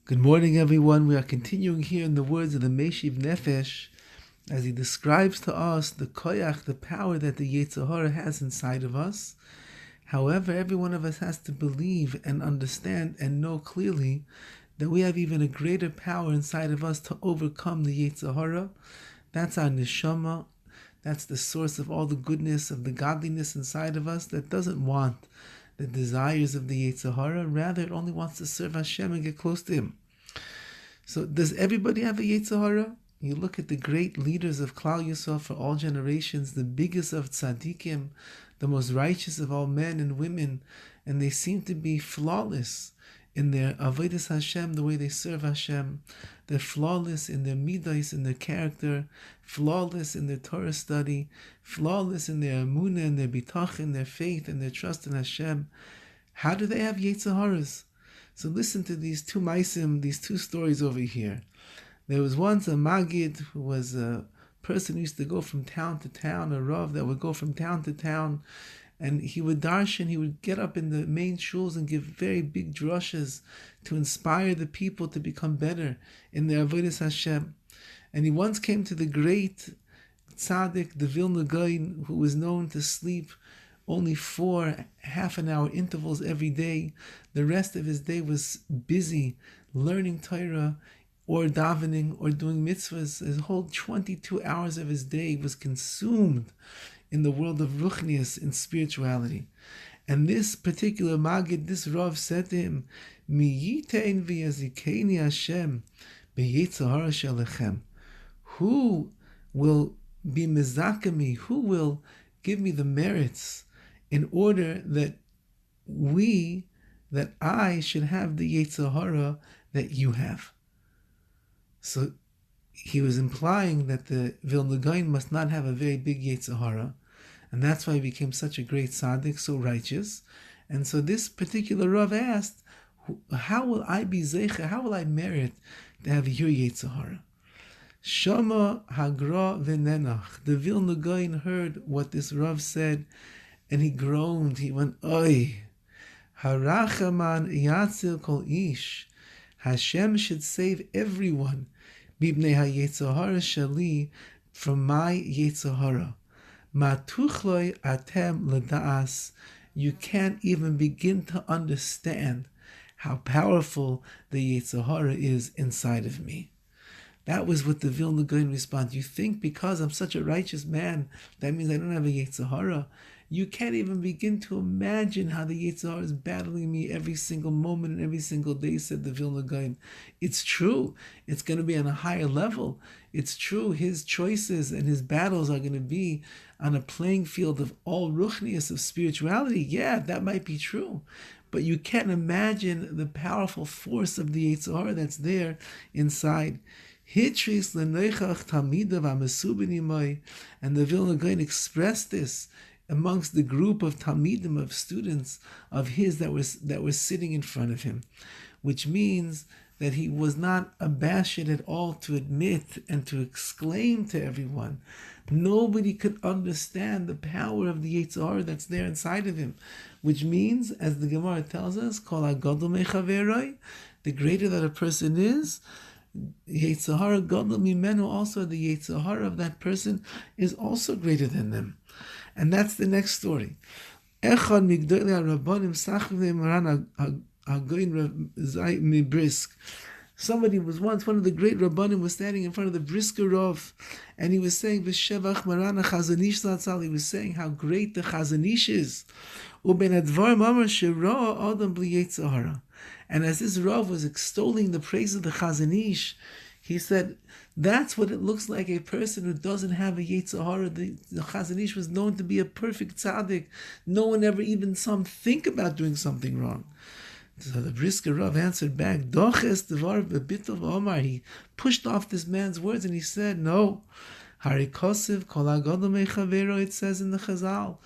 Good morning, everyone. We are continuing here in the words of the Meishiv Nefesh as he describes to us the koyach, the power that the Yetzer Hara has inside of us. However, every one of us has to believe and understand and know clearly that we have even a greater power inside of us to overcome the Yetzer Hara. That's our neshama. That's the source of all the goodness, of the godliness inside of us that doesn't want the desires of the Yetzer Hara. Rather, it only wants to serve Hashem and get close to Him. So does everybody have a Yetzer Hara? You look at the great leaders of Klal Yisrael for all generations, the biggest of tzaddikim, the most righteous of all men and women, and they seem to be flawless in their avodas Hashem, the way they serve Hashem. They're flawless in their midos, in their character, flawless in their Torah study, flawless in their emunah, in their bitachon, their faith, and their trust in Hashem. How do they have Yetzer Haras? So listen to these two Maisim, these two stories over here. There was once a Magid who was a person who used to go from town to town, a Rav that would go from town to town, and he would darshan, he would get up in the main shuls and give very big drushes to inspire the people to become better in their avodas Hashem. And he once came to the great tzaddik, the Vilna Gaon, who was known to sleep only 4 half-an-hour intervals every day. The rest of his day was busy learning Torah or davening or doing mitzvahs. His whole 22 hours of his day was consumed in the world of ruchnius, in spirituality. And this particular Magid, this Rav, said to him, Mi yitein v'yazikeini Hashem b'yetzer hara shelechem. Who will be mezaka me? Who will give me the merits in order that I should have the Yetzer Hara that you have? So he was implying that the Vilna Gaon must not have a very big Yetzer Hara, and that's why he became such a great tzaddik, so righteous. And so this particular Rav asked, how will I be zeicha? How will I merit to have your Yetzer Hara? Shama hagra v'nenach. The Vilna Gaon heard what this Rav said, and he groaned. He went, Oy, harachaman yatzil kol ish. Hashem should save everyone, bibnei ha-Yetzer Hara shali, from my Yetzer Hara. Ma tuchloi atem l'da'as. You can't even begin to understand how powerful the Yetzer Hara is inside of me. That was what the Vilna Gaon responded. You think because I'm such a righteous man, that means I don't have a Yetzer Hara? You can't even begin to imagine how the Yetzer Hara is battling me every single moment and every single day, said the Vilna Gaon. It's true. It's going to be on a higher level. It's true. His choices and his battles are going to be on a playing field of all ruchnius, of spirituality. Yeah, that might be true. But you can't imagine the powerful force of the Yetzer Hara that's there inside. Hitris leneichach tamidav amesubinimai, and the Vilna Gaon expressed this amongst the group of talmidim, of students of his that were sitting in front of him, which means that he was not abashed at all to admit and to exclaim to everyone. Nobody could understand the power of the Yetzer Hara that's there inside of him, which means, as the Gemara tells us, Kol hagadol mechaveroi, the greater that a person is, Yetzer Hara gadol mimenu, also the Yetzer Hara of that person is also greater than them. And that's the next story. Echad migdolei harabanim sachov le'maran hagoyin mibrisk. Somebody was once, one of the great Rabbanim was standing in front of the Brisker Rav, and he was saying, V'shevach Maran HaChazon Ish Zatzal, he was saying how great the Chazon Ish is. Uben advarim amar shera adam bli Yetzer Hara. And as this Rav was extolling the praise of the Chazon Ish, he said, that's what it looks like, a person who doesn't have a Yetzer Hara. The Chazon Ish was known to be a perfect tzaddik. No one ever even saw him think about doing something wrong. So the Brisker Rav answered back, Doches devar bebitov omar. He pushed off this man's words and he said, no. Harikosiv kol hagadol mechavero, it says in the Chazal.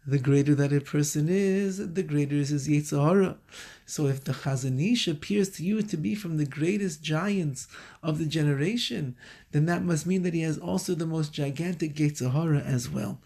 The greater that a person is, the greater is his Yetzer Hara. So if the Chazon Ish appears to you to be from the greatest giants of the generation, then that must mean that he has also the most gigantic Yetzer Hara as well.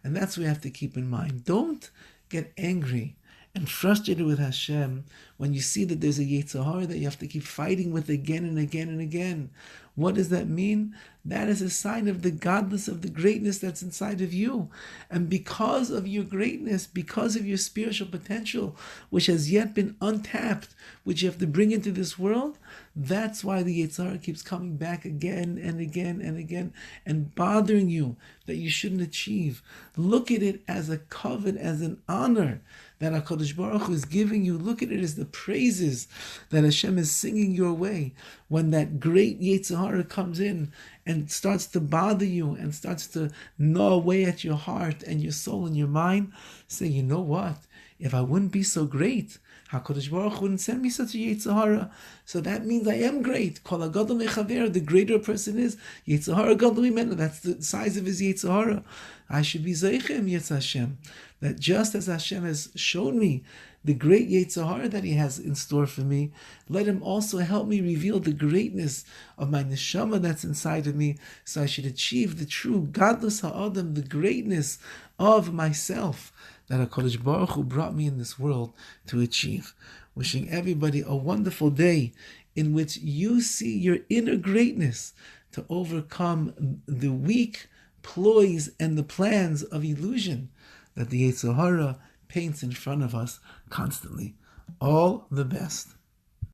And that's what we have to keep in mind. Don't get angry and frustrated with Hashem when you see that there's a Yetzer Hara that you have to keep fighting with again and again and again. What does that mean? That is a sign of the godless, of the greatness that's inside of you. And because of your greatness, because of your spiritual potential, which has yet been untapped, which you have to bring into this world, that's why the Yetzer Hara keeps coming back again and again and again and bothering you that you shouldn't achieve. Look at it as a covet, as an honor that HaKadosh Baruch Hu is giving you. Look at it as the praises that Hashem is singing your way. When that great Yetzer Hara comes in and starts to bother you and starts to gnaw away at your heart and your soul and your mind, say, you know what? If I wouldn't be so great, HaKadosh Baruch Hu wouldn't send me such a Yetzer Hara. So that means I am great. Kol hagadol mechaver, the greater a person is, Yetzer Hara gadol mimenu. That's the size of his Yetzer Hara. I should be zeichem Yetz Hashem. That just as Hashem has shown me the great Yetzer Hara that He has in store for me, let Him also help me reveal the greatness of my neshama that's inside of me, so I should achieve the true godless ha'adam, the greatness of myself that HaKadosh Baruch Hu brought me in this world to achieve. Wishing everybody a wonderful day in which you see your inner greatness to overcome the weak ploys and the plans of illusion that the Yetzer Hara paints in front of us constantly. All the best.